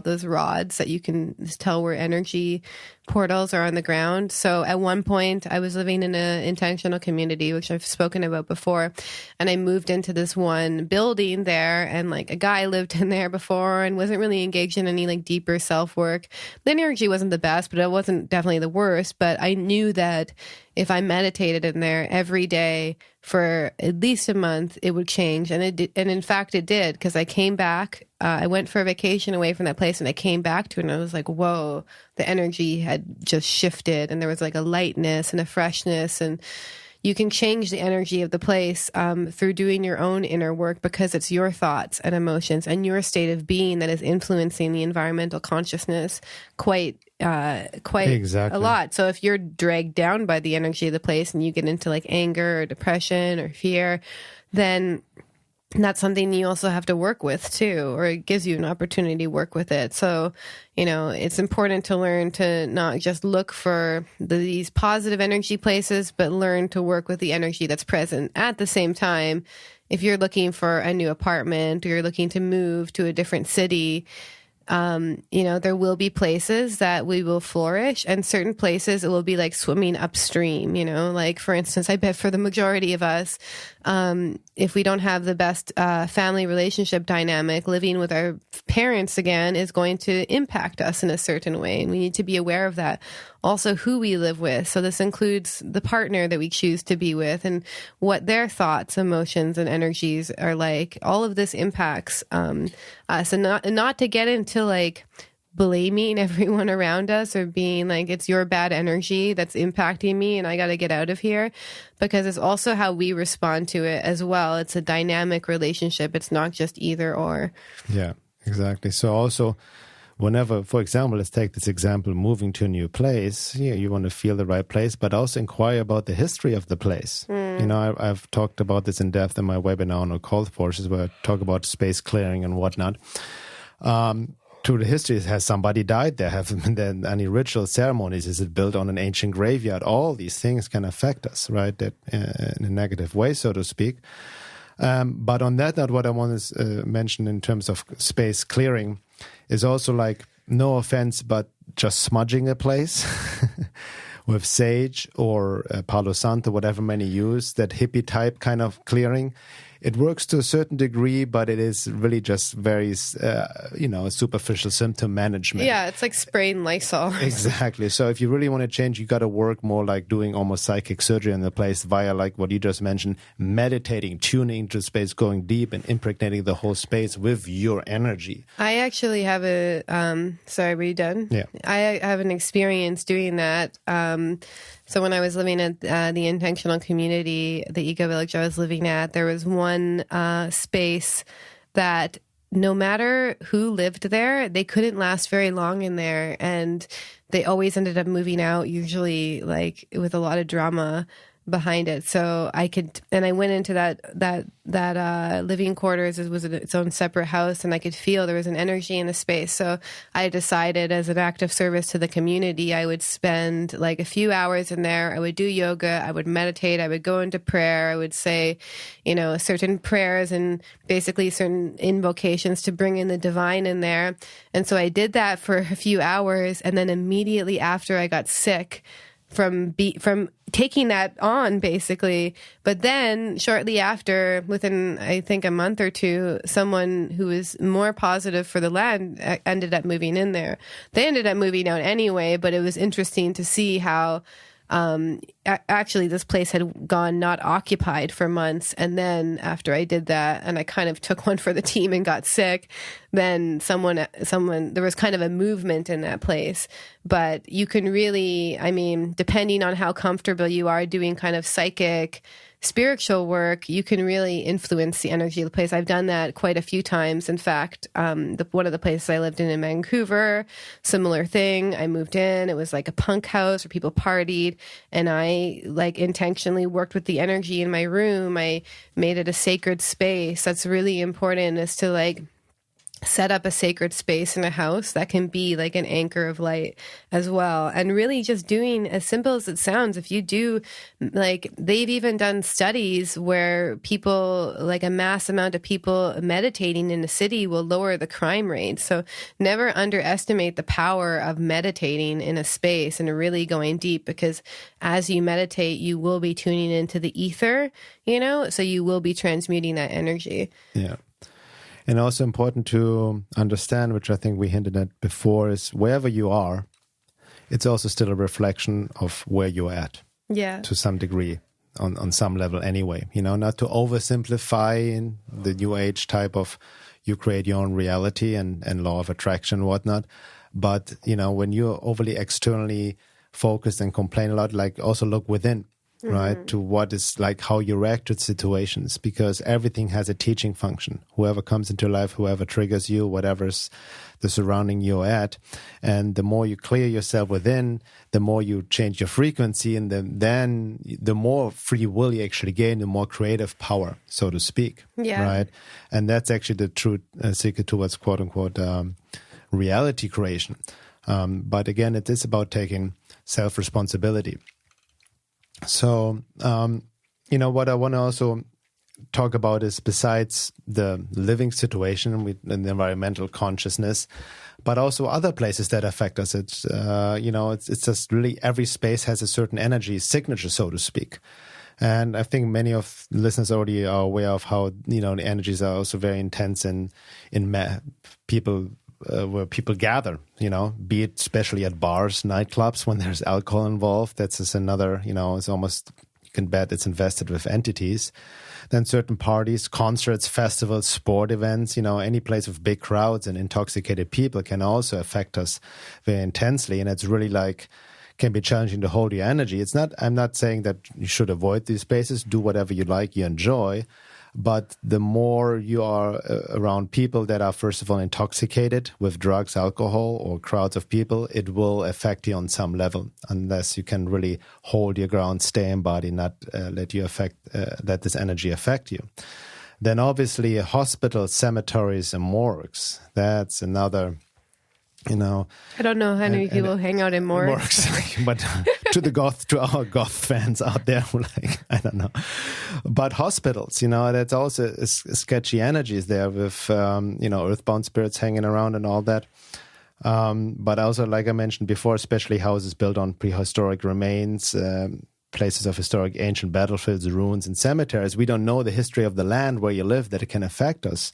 those rods that you can tell where energy portals are on the ground. So at one point I was living in an intentional community, which I've spoken about before. And I moved into this one building there, and a guy lived in there before and wasn't really engaged in any deeper self work. The energy wasn't the best, but it wasn't definitely the worst. But I knew that if I meditated in there every day for at least a month, it would change. And it did, and in fact it did, because I came back, I went for a vacation away from that place, and I came back to it, and I was like, whoa, the energy had just shifted, and there was a lightness and a freshness. And you can change the energy of the place through doing your own inner work, because it's your thoughts and emotions and your state of being that is influencing the environmental consciousness quite exactly. A lot. So if you're dragged down by the energy of the place and you get into anger or depression or fear, then that's something you also have to work with too, or it gives you an opportunity to work with it. So, it's important to learn to not just look for these positive energy places, but learn to work with the energy that's present. At the same time, if you're looking for a new apartment, or you're looking to move to a different city, there will be places that we will flourish, and certain places it will be swimming upstream, for instance, I bet for the majority of us, if we don't have the best family relationship dynamic, living with our parents again is going to impact us in a certain way. And we need to be aware of that. Also, who we live with. So this includes the partner that we choose to be with and what their thoughts, emotions, and energies are like. All of this impacts us, and not to get into blaming everyone around us, or being it's your bad energy that's impacting me and I got to get out of here, because it's also how we respond to it as well. It's a dynamic relationship. It's not just either or. Yeah, exactly. So also, whenever, for example, let's take this example, moving to a new place, you want to feel the right place, but also inquire about the history of the place. I've talked about this in depth in my webinar on occult forces, where I talk about space clearing and whatnot. through the history, has somebody died there? Have there any ritual ceremonies? Is it built on an ancient graveyard? All these things can affect us, right? That in a negative way, so to speak. But on that note, what I want to mention in terms of space clearing is also like, no offense, but just smudging a place with sage or Palo Santo, whatever many use, that hippie type kind of clearing. It works to a certain degree, but it is really just very, superficial symptom management. Yeah, it's like spraying Lysol. Exactly. So if you really want to change, you got to work more like doing almost psychic surgery in the place via like what you just mentioned, meditating, tuning into space, going deep and impregnating the whole space with your energy. I actually have sorry, were you done? Yeah. I have an experience doing that. So when I was living at the intentional community, the eco village I was living at, there was one space that no matter who lived there, they couldn't last very long in there. And they always ended up moving out, usually like with a lot of drama behind it. So I went into that living quarters. It was its own separate house, and I could feel there was an energy in the space. So I decided, as an act of service to the community, I would spend like a few hours in there. I would do yoga, I would meditate, I would go into prayer, I would say, certain prayers and basically certain invocations to bring in the divine in there. And so I did that for a few hours, and then immediately after I got sick from taking that on, basically. But then shortly after, within I think a month or two, someone who was more positive for the land ended up moving in there. They ended up moving out anyway, but it was interesting to see how actually this place had gone not occupied for months. And then after I did that, and I kind of took one for the team and got sick, then someone, there was kind of a movement in that place. But you can really, depending on how comfortable you are doing kind of psychic, spiritual work, you can really influence the energy of the place. I've done that quite a few times. In fact, one of the places I lived in Vancouver, similar thing. I moved in, it was like a punk house where people partied, and I like intentionally worked with the energy in my room. I made it a sacred space. That's really important, is to like set up a sacred space in a house that can be like an anchor of light as well. And really just doing, as simple as it sounds, if you do, like they've even done studies where people, like a mass amount of people meditating in a city will lower the crime rate. So never underestimate the power of meditating in a space and really going deep, because as you meditate, you will be tuning into the ether, so you will be transmuting that energy. Yeah. And also important to understand, which I think we hinted at before, is wherever you are, it's also still a reflection of where you're at. Yeah. To some degree, on some level anyway. Not to oversimplify in the new age type of you create your own reality and law of attraction and whatnot. But, when you're overly externally focused and complain a lot, like also look within. Right, to what is like how you react to situations, because everything has a teaching function. Whoever comes into life, whoever triggers you, whatever's the surrounding you're at, and the more you clear yourself within, the more you change your frequency, and then the more free will you actually gain, the more creative power, so to speak. Yeah. Right, and that's actually the true secret towards quote unquote reality creation. But again, it is about taking self-responsibility. So, what I want to also talk about is, besides the living situation and the environmental consciousness, but also other places that affect us. It's, it's just really every space has a certain energy signature, so to speak. And I think many of the listeners already are aware of how, the energies are also very intense in people, where people gather, be it especially at bars, nightclubs, when there's alcohol involved. That's just another, it's almost, you can bet it's invested with entities. Then certain parties, concerts, festivals, sport events, any place with big crowds and intoxicated people can also affect us very intensely. And it's really can be challenging to hold your energy. I'm not saying that you should avoid these spaces, do whatever you like, you enjoy. But the more you are around people that are, first of all, intoxicated with drugs, alcohol, or crowds of people, it will affect you on some level, unless you can really hold your ground, stay in body, not let this energy affect you. Then obviously hospitals, cemeteries, and morgues. That's another I don't know how many people hang out in morgues. But to our goth fans out there, like, I don't know. But hospitals, that's also sketchy energies there with, earthbound spirits hanging around and all that. But also, like I mentioned before, especially houses built on prehistoric remains, places of historic ancient battlefields, ruins, and cemeteries. We don't know the history of the land where you live that it can affect us.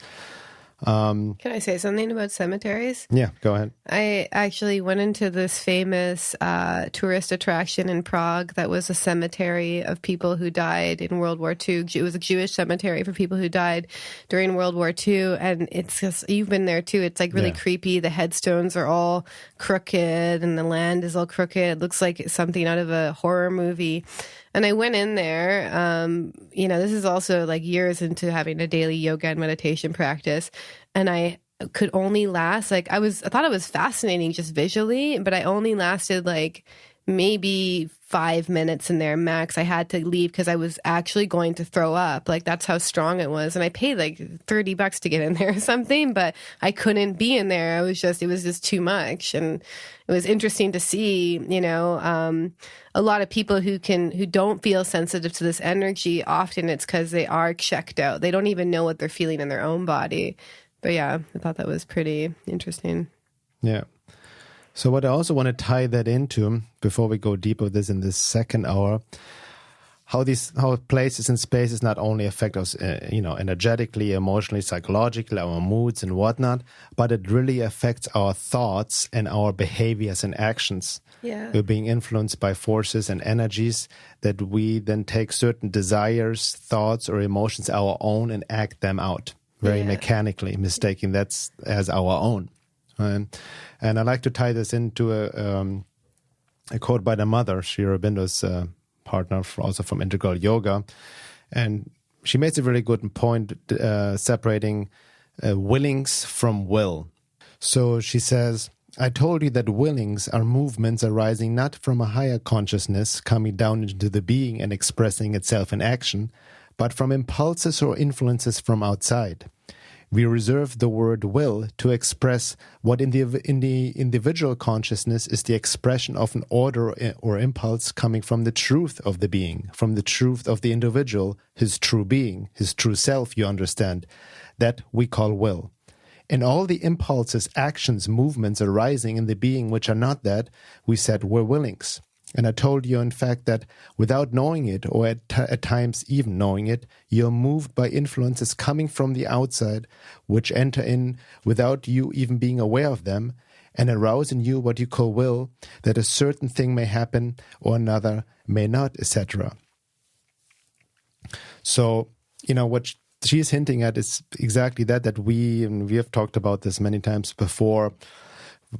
Can I say something about cemeteries? Yeah, go ahead. I actually went into this famous tourist attraction in Prague that was a cemetery of people who died in World War II. It was a Jewish cemetery for people who died during World War II. And it's just, you've been there too. It's like really creepy. The headstones are all crooked and the land is all crooked. It looks like something out of a horror movie. And I went in there, this is also like years into having a daily yoga and meditation practice. And I could only last, I thought it was fascinating just visually, but I only lasted like maybe 5 minutes in there max. I had to leave because I was actually going to throw up. Like, that's how strong it was. And I paid like $30 to get in there or something, but I couldn't be in there. It was just too much. And it was interesting to see, a lot of people who don't feel sensitive to this energy. Often it's because they are checked out. They don't even know what they're feeling in their own body. But yeah, I thought that was pretty interesting. Yeah. So what I also want to tie that into, before we go deep with this in this second hour, how places and spaces not only affect us, energetically, emotionally, psychologically, our moods and whatnot, but it really affects our thoughts and our behaviors and actions. Yeah. We're being influenced by forces and energies that we then take certain desires, thoughts, or emotions our own and act them out very mechanically, mistaking that as our own. And I like to tie this into a quote by the mother, Sri Aurobindo's partner, also from Integral Yoga. And she makes a really good point separating willings from will. So she says, I told you that willings are movements arising not from a higher consciousness coming down into the being and expressing itself in action, but from impulses or influences from outside. We reserve the word will to express what in the individual consciousness is the expression of an order or impulse coming from the truth of the being, from the truth of the individual, his true being, his true self, you understand, that we call will. And all the impulses, actions, movements arising in the being which are not that, we said were willings. And I told you, in fact, that without knowing it, or at times even knowing it, you're moved by influences coming from the outside, which enter in without you even being aware of them, and arouse in you what you call will, that a certain thing may happen or another may not, etc. So, what she's hinting at is exactly that we have talked about this many times before,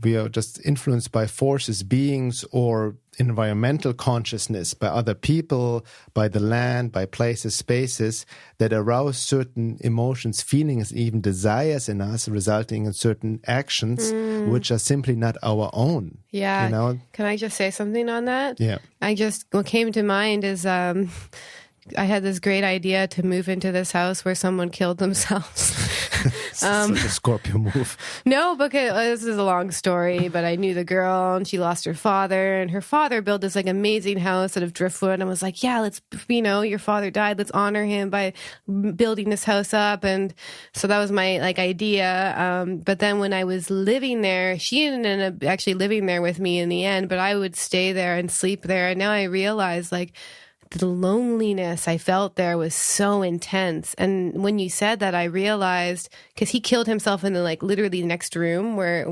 we are just influenced by forces, beings, or environmental consciousness, by other people, by the land, by places, spaces that arouse certain emotions, feelings, even desires in us, resulting in certain actions which are simply not our own. Yeah. Can I just say something on that? Yeah. What came to mind is I had this great idea to move into this house where someone killed themselves. Such a Scorpio move. No, because this is a long story, but I knew the girl and she lost her father, and her father built this like amazing house out of driftwood and was like, yeah, let's, your father died, let's honor him by building this house up. And so that was my idea. But then when I was living there, she ended up actually living there with me in the end, but I would stay there and sleep there. And now I realize the loneliness I felt there was so intense. And when you said that, I realized, because he killed himself in the literally next room where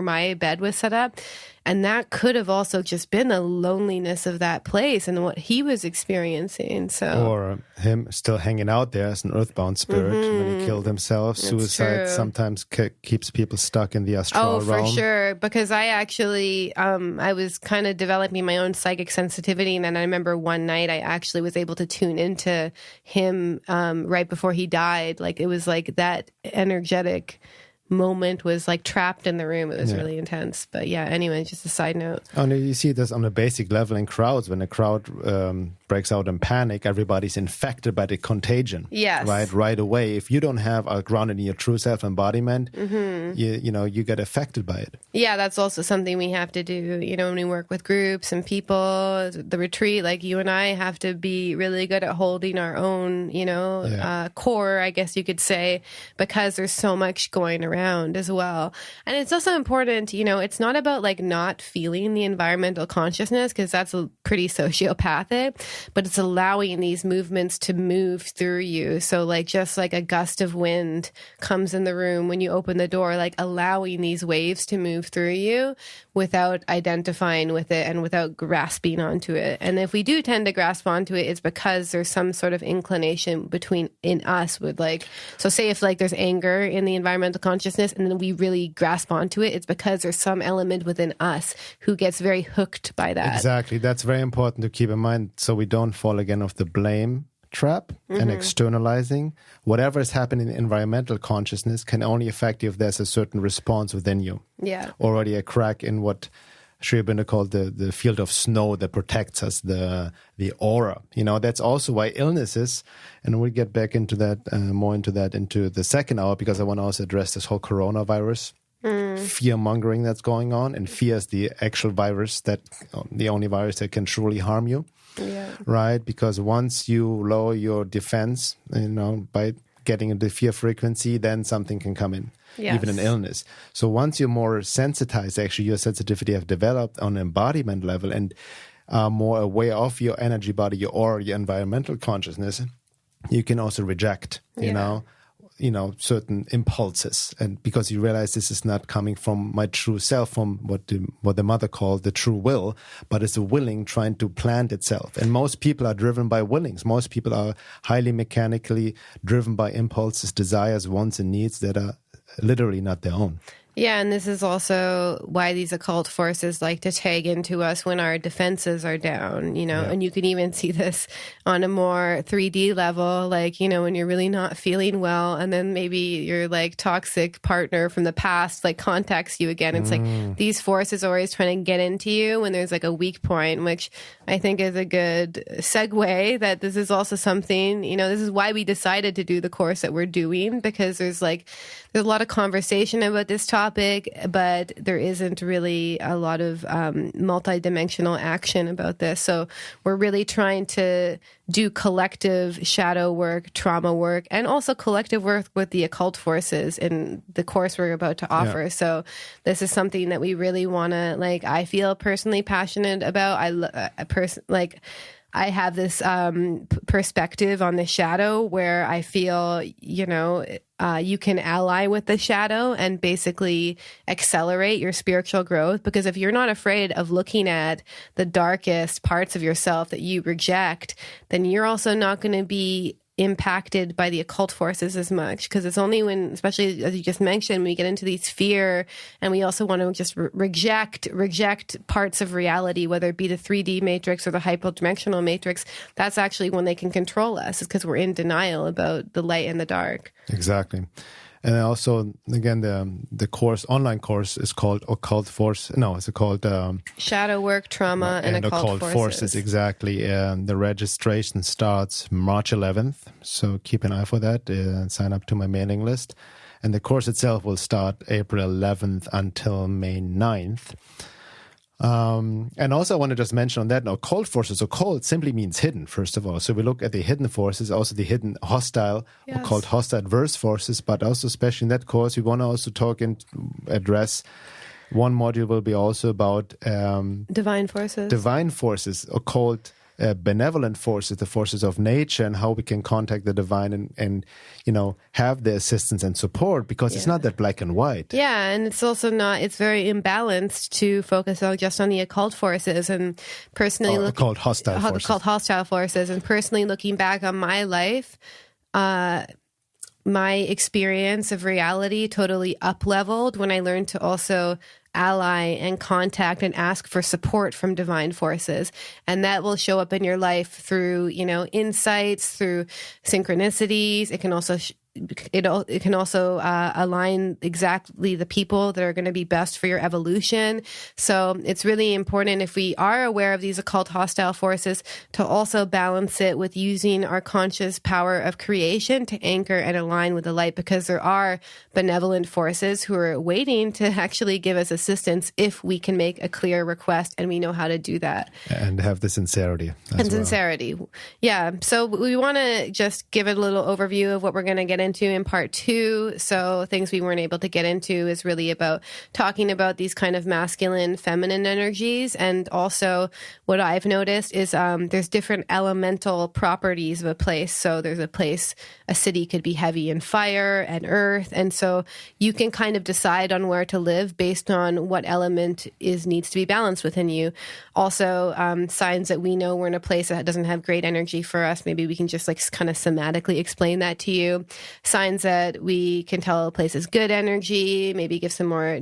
my bed was set up. And that could have also just been the loneliness of that place and what he was experiencing. Or him still hanging out there as an earthbound spirit when he killed himself. That's Suicide true. Sometimes keeps people stuck in the astral realm. Oh, for sure. Because I actually, I was kind of developing my own psychic sensitivity. And then I remember one night I actually was able to tune into him right before he died. It was that energetic moment was like trapped in the room. It was really intense. But yeah, anyway, just a side note. Oh, no, you see this on a basic level in crowds. When a crowd breaks out in panic, everybody's infected by the contagion. Yes. Right away. If you don't have a grounded in your true self embodiment, you get affected by it. Yeah, that's also something we have to do, when we work with groups and people, the retreat, like you and I have to be really good at holding our own, core, I guess you could say, because there's so much going around as well. And it's also important, it's not about like not feeling the environmental consciousness, because that's pretty sociopathic, but it's allowing these movements to move through you. So like just like a gust of wind comes in the room when you open the door, like allowing these waves to move through you without identifying with it and without grasping onto it. And if we do tend to grasp onto it, it's because there's some sort of inclination in us with like, so say if like there's anger in the environmental consciousness and then we really grasp onto it, it's because there's some element within us who gets very hooked by that. Exactly. That's very important to keep in mind, so we don't fall again of the blame trap and externalizing. Whatever is happening in environmental consciousness can only affect you if there's a certain response within you. Yeah. Already a crack in what Sri Aurobindo called the field of snow that protects us, the aura. That's also why illnesses, and we'll get back into that, more into the second hour, because I want to also address this whole coronavirus fear-mongering that's going on. And fear is the actual virus, the only virus that can truly harm you. Yeah. Right? Because once you lower your defense, by getting into fear frequency, then something can come in, even an illness. So once you're more sensitized, actually your sensitivity have developed on an embodiment level and are more aware of your energy body, your aura, your environmental consciousness, you can also reject, certain impulses, and because you realize this is not coming from my true self, from what the mother called the true will, but it's a willing trying to plant itself. And most people are driven by willings. Most people are highly mechanically driven by impulses, desires, wants, and needs that are literally not their own. Yeah, and this is also why these occult forces like to tag into us when our defenses are down, and you can even see this on a more 3D level, like, when you're really not feeling well, and then maybe your like toxic partner from the past like contacts you again. It's like these forces are always trying to get into you when there's like a weak point, which I think is a good segue that this is also something, this is why we decided to do the course that we're doing, because there's a lot of conversation about this topic, but there isn't really a lot of multidimensional action about this. So we're really trying to do collective shadow work, trauma work, and also collective work with the occult forces in the course we're about to offer. Yeah. So this is something that we really want to, I feel personally passionate about. I have this perspective on the shadow where I feel, you can ally with the shadow and basically accelerate your spiritual growth. Because if you're not afraid of looking at the darkest parts of yourself that you reject, then you're also not going to be impacted by the occult forces as much, because it's only when, especially as you just mentioned, we get into these fear and we also want to just reject parts of reality, whether it be the 3D matrix or the hyperdimensional matrix. That's actually when they can control us, is because we're in denial about the light and the dark. Exactly. And also, again, the online course is called Occult Force. No, it's called Shadow Work, Trauma, and Occult Forces. Exactly. The registration starts March 11th, so keep an eye for that. Sign up to my mailing list. And the course itself will start April 11th until May 9th. And also I want to just mention on that, occult forces, occult simply means hidden, first of all. So we look at the hidden forces, also the hidden hostile, or called hostile adverse forces, but also especially in that course, we want to also talk and address, one module will be also about divine forces, occult benevolent forces, the forces of nature, and how we can contact the divine and have the assistance and support, because it's not that black and white. Yeah, and it's also not, it's very imbalanced to focus on just on the occult forces, and personally occult hostile forces. And personally looking back on my life, my experience of reality totally up-leveled when I learned to also ally and contact and ask for support from divine forces. And that will show up in your life through, insights, through synchronicities. It can also it can also align exactly the people that are going to be best for your evolution. So it's really important, if we are aware of these occult hostile forces, to also balance it with using our conscious power of creation to anchor and align with the light, because there are benevolent forces who are waiting to actually give us assistance if we can make a clear request and we know how to do that. And have the sincerity. Sincerity. Yeah. So we want to just give a little overview of what we're going to get into in part 2. So things we weren't able to get into is really about talking about these kind of masculine, feminine energies. And also what I've noticed is there's different elemental properties of a place. So there's a city could be heavy in fire and earth. And so you can kind of decide on where to live based on what element needs to be balanced within you. Also, signs that we know we're in a place that doesn't have great energy for us. Maybe we can just like kind of somatically explain that to you. Signs that we can tell a place is good energy, maybe give some more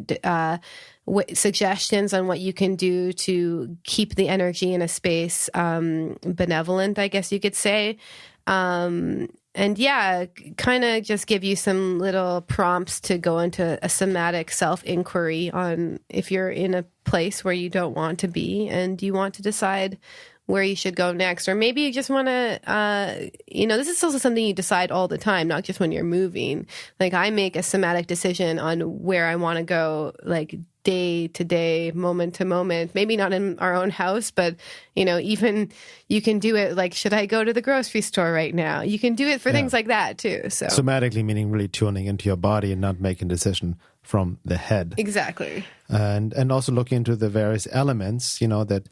suggestions on what you can do to keep the energy in a space benevolent, I guess you could say. And yeah, kind of just give you some little prompts to go into a somatic self-inquiry on if you're in a place where you don't want to be and you want to decide where you should go next. Or maybe you just want to, this is also something you decide all the time, not just when you're moving. Like I make a somatic decision on where I want to go, like day to day, moment to moment, maybe not in our own house, but, even you can do it like, should I go to the grocery store right now? You can do it for things like that too. So somatically, meaning really tuning into your body and not making a decision from the head. Exactly. And also looking into the various elements, that,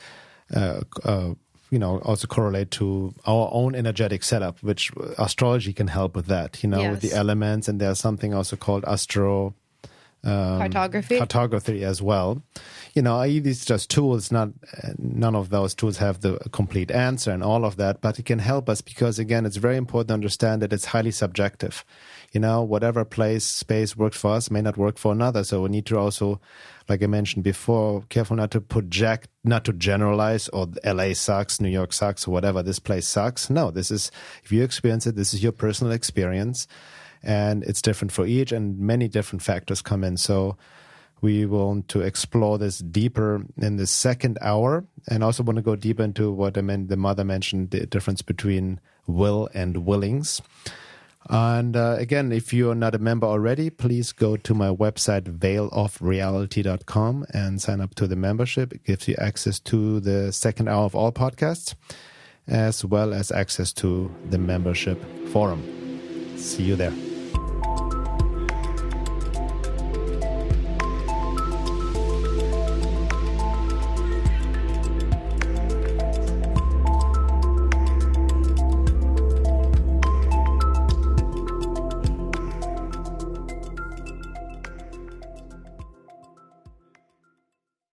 also correlate to our own energetic setup, which astrology can help with that, with the elements. And there's something also called cartography as well. These just tools, none of those tools have the complete answer and all of that, but it can help us because, again, it's very important to understand that it's highly subjective. Whatever space works for us may not work for another. So we need to also, like I mentioned before, careful not to project, not to generalize, or LA sucks, New York sucks, or whatever, this place sucks. No, if you experience it, this is your personal experience. And it's different for each, and many different factors come in. So we want to explore this deeper in the second hour, and also want to go deeper into what the mother mentioned, the difference between will and willings. And again, if you're not a member already, please go to my website, veilofreality.com, and sign up to the membership. It gives you access to the second hour of all podcasts, as well as access to the membership forum. See you there.